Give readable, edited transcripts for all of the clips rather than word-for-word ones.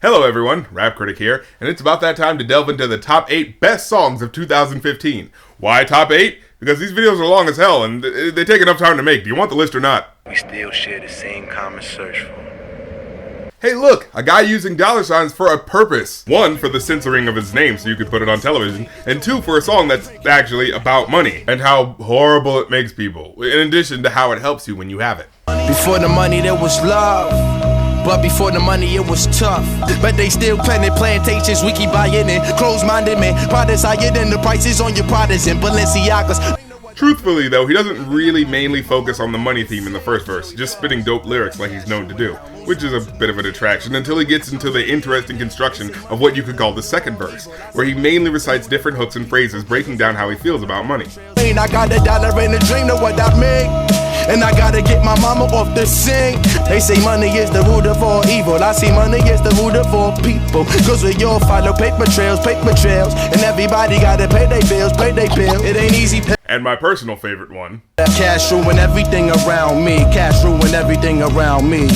Hello everyone, Rap Critic here, and it's about that time to delve into the top 8 best songs of 2015. Why top 8? Because these videos are long as hell and they take enough time to make. Do you want the list or not? We still share the same common search for. Hey look, a guy using dollar signs for a purpose. 1, for the censoring of his name so you could put it on television, and 2, for a song that's actually about money and how horrible it makes people, in addition to how it helps you when you have it. Before the money there was love, but before the money it was tough. But they still planted plantations, we keep buying it. Close-minded man, products higher than the prices on your Pradas and Balenciagas. Truthfully though, he doesn't really mainly focus on the money theme in the first verse, just spitting dope lyrics like he's known to do, which is a bit of a detraction until he gets into the interesting construction of what you could call the second verse, where he mainly recites different hooks and phrases breaking down how he feels about money. I got a dollar and a dream of what I make, and I gotta get my mama off the sink. They say money is the root of all evil. I see money is the root of all people, cause we all follow paper trails, and everybody gotta pay their bills, It ain't easy. And my personal favorite one. Cash ruin everything around me. Cash ruin everything around me.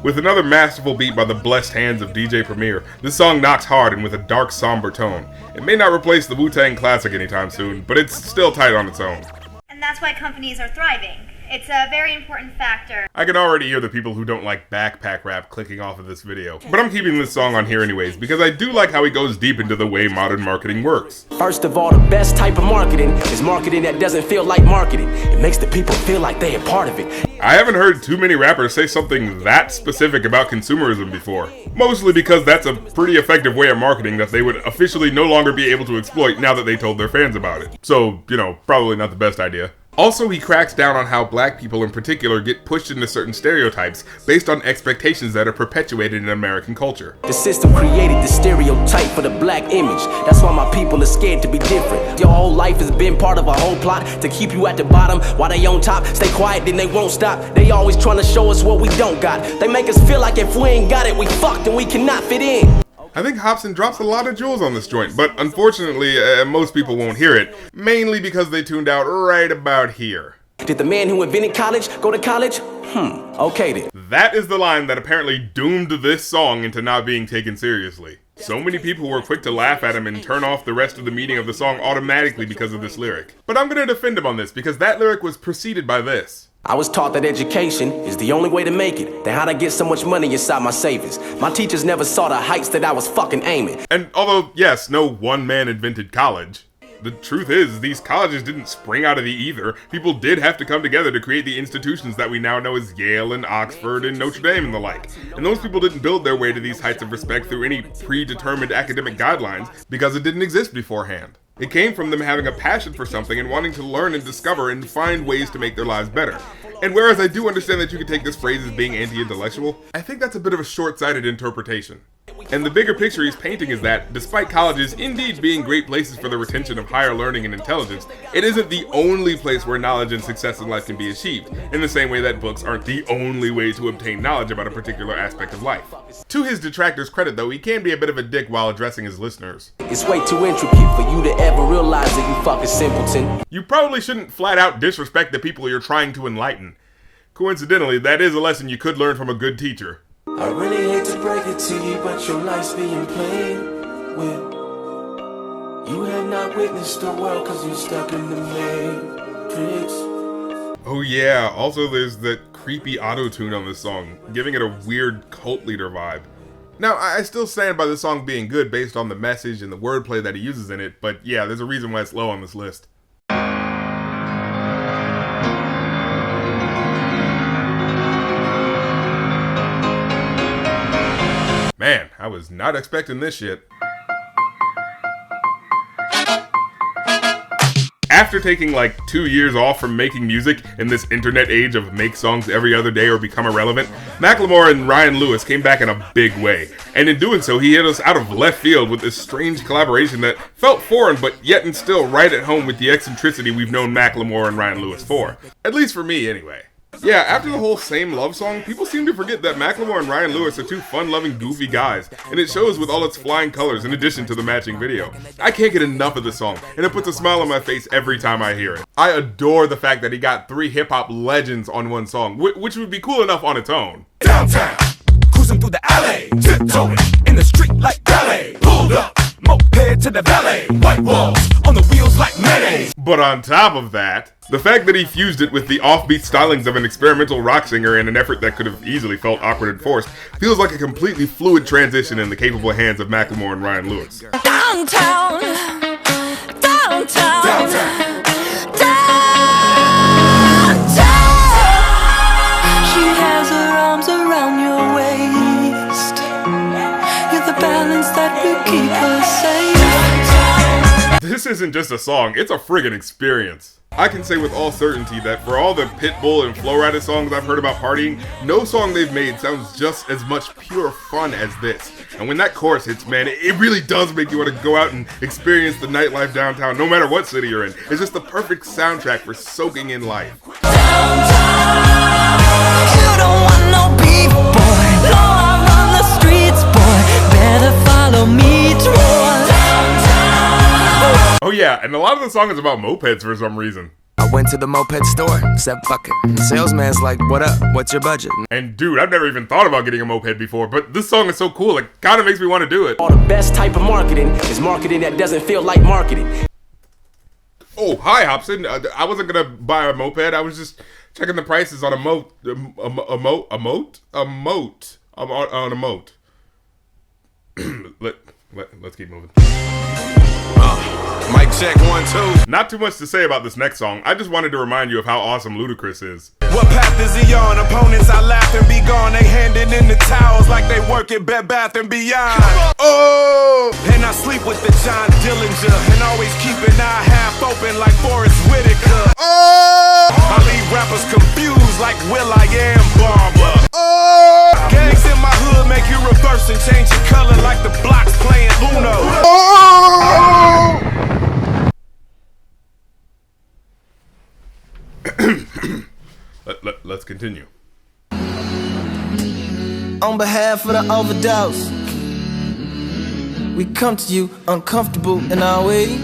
With another masterful beat by the blessed hands of DJ Premier, this song knocks hard and with a dark, somber tone. It may not replace the Wu-Tang classic anytime soon, but it's still tight on its own. And that's why companies are thriving. It's a very important factor. I can already hear the people who don't like backpack rap clicking off of this video. But I'm keeping this song on here anyways, because I do like how he goes deep into the way modern marketing works. First of all, the best type of marketing is marketing that doesn't feel like marketing. It makes the people feel like they are part of it. I haven't heard too many rappers say something that specific about consumerism before. Mostly because that's a pretty effective way of marketing that they would officially no longer be able to exploit now that they told their fans about it. So, probably not the best idea. Also, he cracks down on how black people in particular get pushed into certain stereotypes based on expectations that are perpetuated in American culture. The system created the stereotype for the black image. That's why my people are scared to be different. Your whole life has been part of a whole plot to keep you at the bottom while they on top. Stay quiet, then they won't stop. They always trying to show us what we don't got. They make us feel like if we ain't got it, we fucked and we cannot fit in. I think Hopsin drops a lot of jewels on this joint, but unfortunately, most people won't hear it, mainly because they tuned out right about here. Did the man who invented college go to college? Okay then. That is the line that apparently doomed this song into not being taken seriously. So many people were quick to laugh at him and turn off the rest of the meaning of the song automatically because of this lyric. But I'm gonna defend him on this because that lyric was preceded by this. I was taught that education is the only way to make it. Then how'd I get so much money inside my savings? My teachers never saw the heights that I was fucking aiming. And although, yes, no one man invented college, the truth is these colleges didn't spring out of the ether. People did have to come together to create the institutions that we now know as Yale and Oxford and Notre Dame and the like. And those people didn't build their way to these heights of respect through any predetermined academic guidelines because it didn't exist beforehand. It came from them having a passion for something and wanting to learn and discover and find ways to make their lives better. And whereas I do understand that you could take this phrase as being anti-intellectual, I think that's a bit of a short-sighted interpretation. And the bigger picture he's painting is that, despite colleges indeed being great places for the retention of higher learning and intelligence, it isn't the only place where knowledge and success in life can be achieved, in the same way that books aren't the only way to obtain knowledge about a particular aspect of life. To his detractors' credit though, he can be a bit of a dick while addressing his listeners. It's way too intricate for you to ever realize that you fucking simpleton. You probably shouldn't flat out disrespect the people you're trying to enlighten. Coincidentally, that is a lesson you could learn from a good teacher. I really hate to break it to you, but your life's being played with. You have not witnessed the world cause you're stuck in the matrix. Oh yeah, also there's that creepy auto-tune on this song, giving it a weird cult leader vibe. Now, I still stand by the song being good based on the message and the wordplay that he uses in it, but yeah, there's a reason why it's low on this list. Man, I was not expecting this shit. After taking like 2 years off from making music in this internet age of make songs every other day or become irrelevant, Macklemore and Ryan Lewis came back in a big way. And in doing so, he hit us out of left field with this strange collaboration that felt foreign but yet and still right at home with the eccentricity we've known Macklemore and Ryan Lewis for. At least for me, anyway. Yeah, after the whole Same Love song, people seem to forget that Macklemore and Ryan Lewis are two fun-loving, goofy guys, and it shows with all its flying colors in addition to the matching video. I can't get enough of this song, and it puts a smile on my face every time I hear it. I adore the fact that he got 3 hip-hop legends on one song, which would be cool enough on its own. Downtown, cruising through the alley, tiptoeing in the street like ballet. Pulled up, moped to the valet, white walls on the wheels like mayonnaise. But on top of that, the fact that he fused it with the offbeat stylings of an experimental rock singer in an effort that could have easily felt awkward and forced feels like a completely fluid transition in the capable hands of Macklemore and Ryan Lewis. Downtown, downtown, downtown, she has her arms around your waist. You're the balance that will keep her safe. This isn't just a song, it's a friggin' experience. I can say with all certainty that for all the Pitbull and Flo Rida songs I've heard about partying, no song they've made sounds just as much pure fun as this. And when that chorus hits, man, it really does make you want to go out and experience the nightlife downtown, no matter what city you're in. It's just the perfect soundtrack for soaking in life. Downtown, you don't want no beef, boy. No, I run the streets, boy. Better follow me, boy. Oh yeah, and a lot of the song is about mopeds for some reason. I went to the moped store, said fuck it. The salesman's like, what up, what's your budget? And dude, I've never even thought about getting a moped before, but this song is so cool, it kind of makes me want to do it. All the best type of marketing is marketing that doesn't feel like marketing. Oh, hi Hopsin. I wasn't gonna buy a moped, I was just checking the prices on a moat. Let's keep moving. Mic check 1, 2. Not too much to say about this next song. I just wanted to remind you of how awesome Ludacris is. What path is he on? Opponents I laugh and be gone. They handing in the towels like they work at Bed Bath & Beyond. Oh! And I sleep with the John Dillinger and always keep an eye half open like Forrest Whitaker. Oh! I leave rappers confused like Will.I.am Barber. Oh! Gangs in my hood make you reverse and change your color like the blocks playing Uno. Oh! Let's continue. On behalf of the overdose, we come to you uncomfortable in our ways.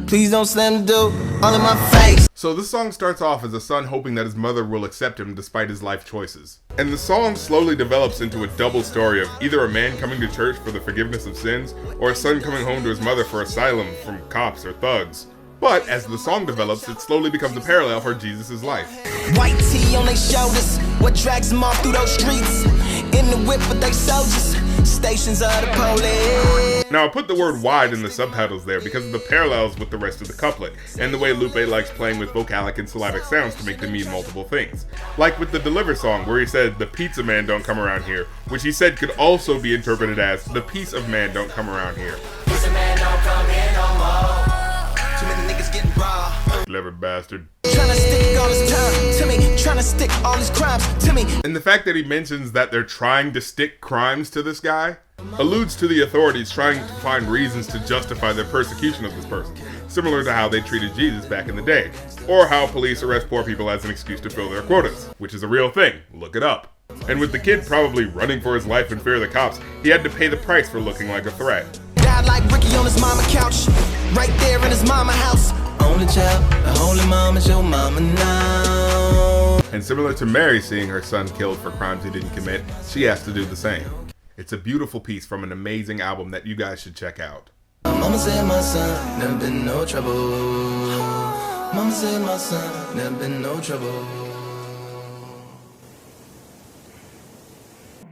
Please don't slam the door all in my face. So this song starts off as a son hoping that his mother will accept him despite his life choices. And the song slowly develops into a double story of either a man coming to church for the forgiveness of sins, or a son coming home to his mother for asylum from cops or thugs. But as the song develops, it slowly becomes a parallel for Jesus' life. White tee on their shoulders, what drags them off through those streets? In the whip with they soldiers, stations of the police. Now I put the word wide in the subtitles there because of the parallels with the rest of the couplet, and the way Lupe likes playing with vocalic and syllabic sounds to make them mean multiple things. Like with the Deliver song where he said, the pizza man don't come around here, which he said could also be interpreted as, the piece of man don't come around here. Pizza man don't come here no more. Too many niggas getting raw. Clever bastard. Tryna stick all this time to me, tryna stick all these crimes to me. And the fact that he mentions that they're trying to stick crimes to this guy alludes to the authorities trying to find reasons to justify their persecution of this person, similar to how they treated Jesus back in the day, or how police arrest poor people as an excuse to fill their quotas, which is a real thing. Look it up. And with the kid probably running for his life in fear of the cops, he had to pay the price for looking like a threat. Died like Ricky on his mama couch, right there in his mama house. Only child, the holy mama's your mama now. And similar to Mary seeing her son killed for crimes he didn't commit, she has to do the same. It's a beautiful piece from an amazing album that you guys should check out. Mama said my son, never been no trouble. Mama said my son, never been no trouble.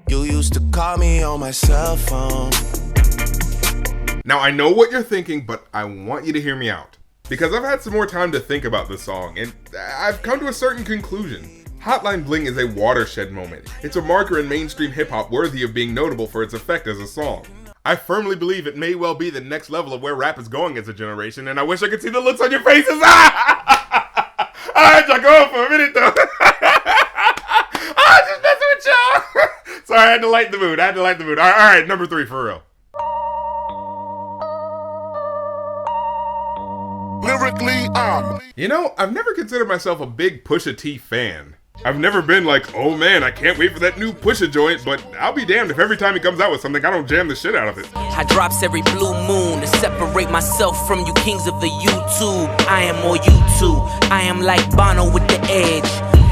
You used to call me on my cell phone. Now I know what you're thinking, but I want you to hear me out. Because I've had some more time to think about this song, and I've come to a certain conclusion. Hotline Bling is a watershed moment. It's a marker in mainstream hip-hop worthy of being notable for its effect as a song. I firmly believe it may well be the next level of where rap is going as a generation, and I wish I could see the looks on your faces. I had y'all going for a minute though. I was just messing with y'all. Sorry, I had to lighten the mood. All right, number 3 for real. Lyrically, You know, I've never considered myself a big Pusha T fan. I've never been like, oh man, I can't wait for that new Pusha joint, but I'll be damned if every time he comes out with something, I don't jam the shit out of it. I drops every blue moon to separate myself from you kings of the YouTube. I am more YouTube. I am like Bono with the edge.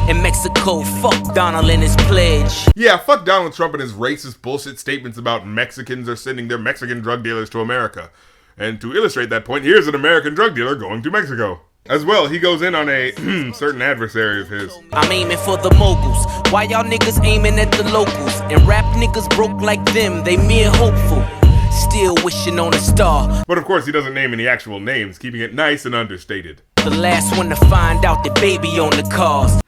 In Mexico, fuck Donald and his pledge. Yeah, fuck Donald Trump and his racist bullshit statements about Mexicans are sending their Mexican drug dealers to America. And to illustrate that point, here's an American drug dealer going to Mexico. As well, he goes in on a certain adversary of his. I'm aiming for the moguls. Why y'all niggas aiming at the locals? And rap niggas broke like them, they mere hopeful. Still wishing on a star. But of course, he doesn't name any actual names, keeping it nice and understated. The last one to find out the baby on the cars.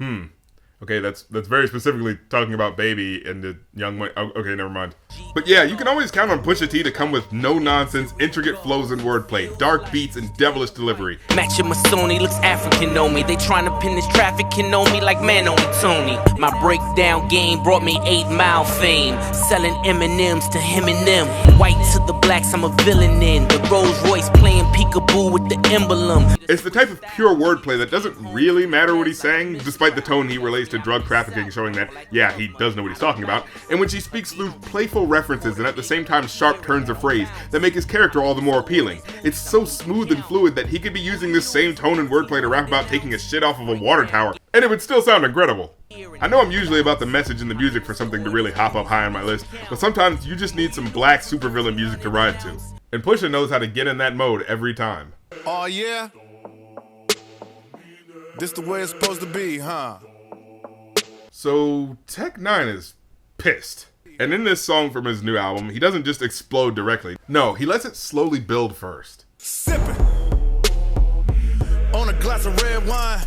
Okay, that's very specifically talking about Baby and the young one. Oh, okay, never mind. But yeah, you can always count on Pusha T to come with no-nonsense, intricate flows and wordplay, dark beats and devilish delivery. Matching Masoni looks African on me. They trying to pin this trafficking on me like man only Tony. My breakdown game brought me 8 Mile fame. Selling M&Ms to him and them. White to the blacks, I'm a villain in. The Rolls Royce playing peekaboo with the emblem. It's the type of pure wordplay that doesn't really matter what he's saying, despite the tone he relays to drug trafficking, showing that, yeah, he does know what he's talking about, and when she speaks through playful references and at the same time sharp turns of phrase that make his character all the more appealing. It's so smooth and fluid that he could be using this same tone and wordplay to rap about taking a shit off of a water tower, and it would still sound incredible. I know I'm usually about the message and the music for something to really hop up high on my list, but sometimes you just need some black supervillain music to ride to. And Pusha knows how to get in that mode every time. Oh yeah? This the way it's supposed to be, huh? So, Tech Nine is pissed. And in this song from his new album, he doesn't just explode directly. No, he lets it slowly build first. Sipping on a glass of red wine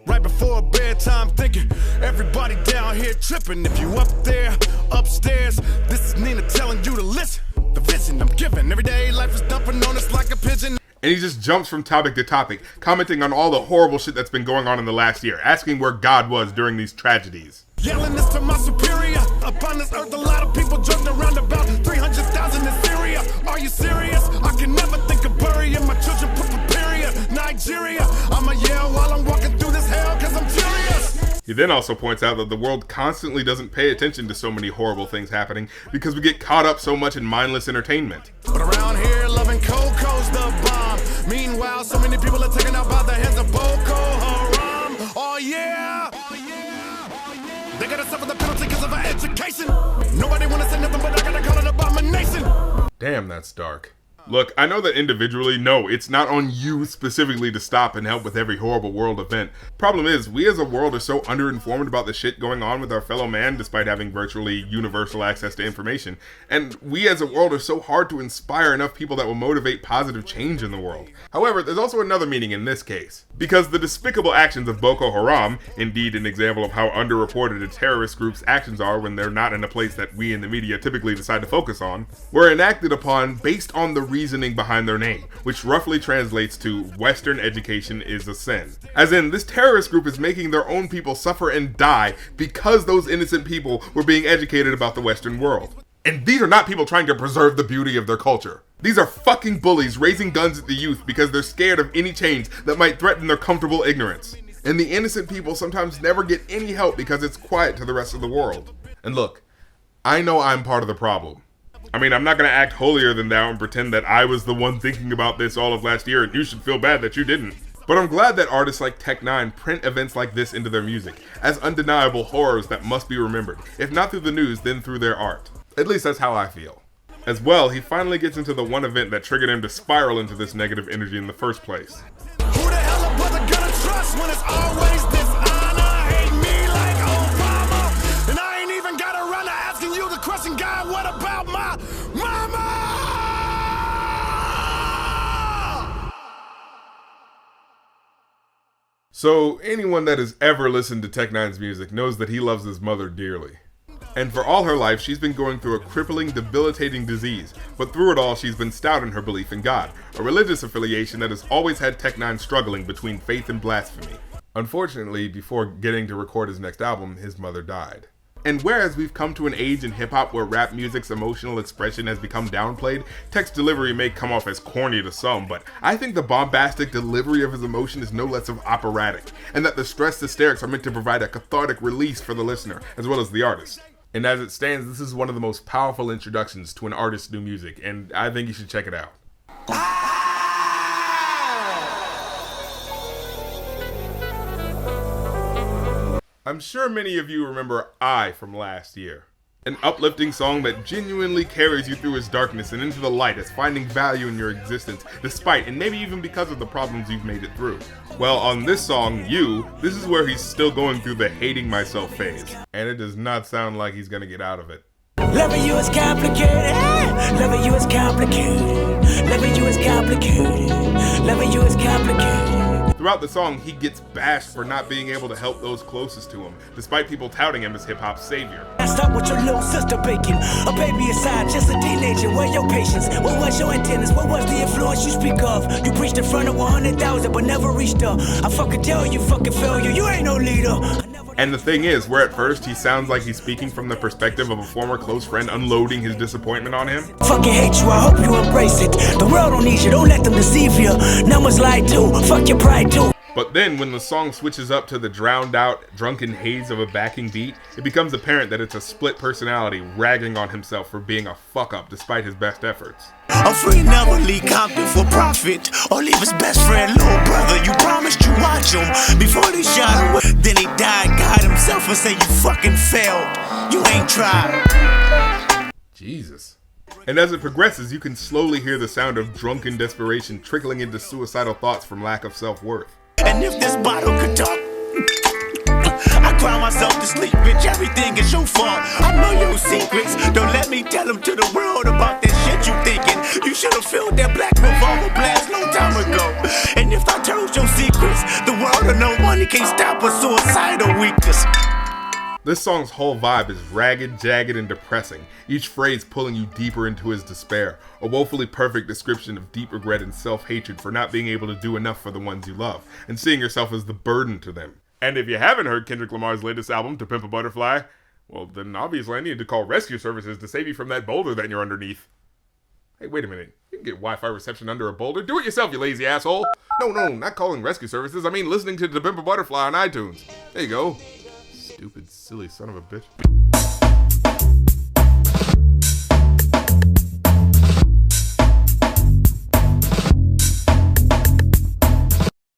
right before bedtime, thinking everybody down here tripping. If you up there, upstairs, this is Nina telling you to listen. The vision I'm giving, everyday life is dumping on us like a pigeon. And he just jumps from topic to topic, commenting on all the horrible shit that's been going on in the last year, asking where God was during these tragedies. Yelling this to my superior. Upon this earth, a lot of people joked around about 300,000 in Syria. Are you serious? I can never think of burying my children, put the period. Nigeria, I'ma yell while I'm walking through this hell, cause I'm furious. He then also points out that the world constantly doesn't pay attention to so many horrible things happening because we get caught up so much in mindless entertainment. But around here, loving Coco's the bomb. Meanwhile, so many people are taken out by the hands of Boko Haram. Oh yeah! They gotta suffer the penalty because of our education. Nobody wanna say nothing, but I gotta call it abomination. Damn, that's dark. Look, I know that individually, no, it's not on you specifically to stop and help with every horrible world event. Problem is, we as a world are so underinformed about the shit going on with our fellow man despite having virtually universal access to information. And we as a world are so hard to inspire enough people that will motivate positive change in the world. However, there's also another meaning in this case. Because the despicable actions of Boko Haram, indeed an example of how underreported a terrorist group's actions are when they're not in a place that we in the media typically decide to focus on, were enacted upon based on the reasoning behind their name, which roughly translates to Western education is a sin. As in, this terrorist group is making their own people suffer and die because those innocent people were being educated about the Western world. And these are not people trying to preserve the beauty of their culture. These are fucking bullies raising guns at the youth because they're scared of any change that might threaten their comfortable ignorance. And the innocent people sometimes never get any help because it's quiet to the rest of the world. And look, I know I'm part of the problem. I mean, I'm not going to act holier than thou and pretend that I was the one thinking about this all of last year and you should feel bad that you didn't. But I'm glad that artists like Tech Nine print events like this into their music, as undeniable horrors that must be remembered, if not through the news, then through their art. At least that's how I feel. As well, he finally gets into the one event that triggered him to spiral into this negative energy in the first place. Who the hell a brother gonna trust when it's always dishonor? Hate me like Obama. And I ain't even got around to asking you the question, God, what about my mama? So, anyone that has ever listened to Tech Nine's music knows that he loves his mother dearly. And for all her life, she's been going through a crippling, debilitating disease, but through it all, she's been stout in her belief in God, a religious affiliation that has always had Tech Nine struggling between faith and blasphemy. Unfortunately, before getting to record his next album, his mother died. And whereas we've come to an age in hip-hop where rap music's emotional expression has become downplayed, Tech's delivery may come off as corny to some, but I think the bombastic delivery of his emotion is no less of operatic, and that the stressed hysterics are meant to provide a cathartic release for the listener, as well as the artist. And as it stands, this is one of the most powerful introductions to an artist's new music, and I think you should check it out. I I'm sure many of you remember I from last year. An uplifting song that genuinely carries you through its darkness and into the light as finding value in your existence, despite and maybe even because of the problems you've made it through. Well, on this song, You, this is where he's still going through the hating myself phase. And it does not sound like he's gonna get out of it. Loving you is complicated. Loving you is complicated. Loving you is complicated. Loving you is complicated. Throughout the song, he gets bashed for not being able to help those closest to him, despite people touting him as hip-hop's savior. I start with your little sister baking. A baby aside, just a teenager. Where your patience? What was your antennas? What was the influence you speak of? You preached in front of 100,000 but never reached her. I fucking tell you, fucking failure. You ain't no leader. And the thing is, where at first he sounds like he's speaking from the perspective of a former close friend unloading his disappointment on him. Fucking hate you, I hope you embrace it. The world don't need you, don't let them deceive you. Numbers lie too, fuck your pride too. But then, when the song switches up to the drowned out, drunken haze of a backing beat, it becomes apparent that it's a split personality ragging on himself for being a fuck-up despite his best efforts. A free never leave Compton for profit, or leave his best friend, little brother. You promised you watch him before they shot him. Then he died, God himself, and say you fucking failed. You ain't tried. Jesus. And as it progresses, you can slowly hear the sound of drunken desperation trickling into suicidal thoughts from lack of self-worth. And if this bottle could talk, I cry myself to sleep, bitch, everything is your fault. I know your secrets, don't let me tell them to the world about that shit you thinking. You should've filled that black revolver blast long time ago. And if I told your secrets, the world of no money can't stop a suicidal weakness. This song's whole vibe is ragged, jagged, and depressing, each phrase pulling you deeper into his despair, a woefully perfect description of deep regret and self-hatred for not being able to do enough for the ones you love, and seeing yourself as the burden to them. And if you haven't heard Kendrick Lamar's latest album, To Pimp a Butterfly, well then obviously I need to call rescue services to save you from that boulder that you're underneath. Hey, wait a minute, you can get Wi-Fi reception under a boulder? Do it yourself, you lazy asshole! No, not calling rescue services, I mean listening to To Pimp a Butterfly on iTunes. There you go. Stupid, silly son of a bitch.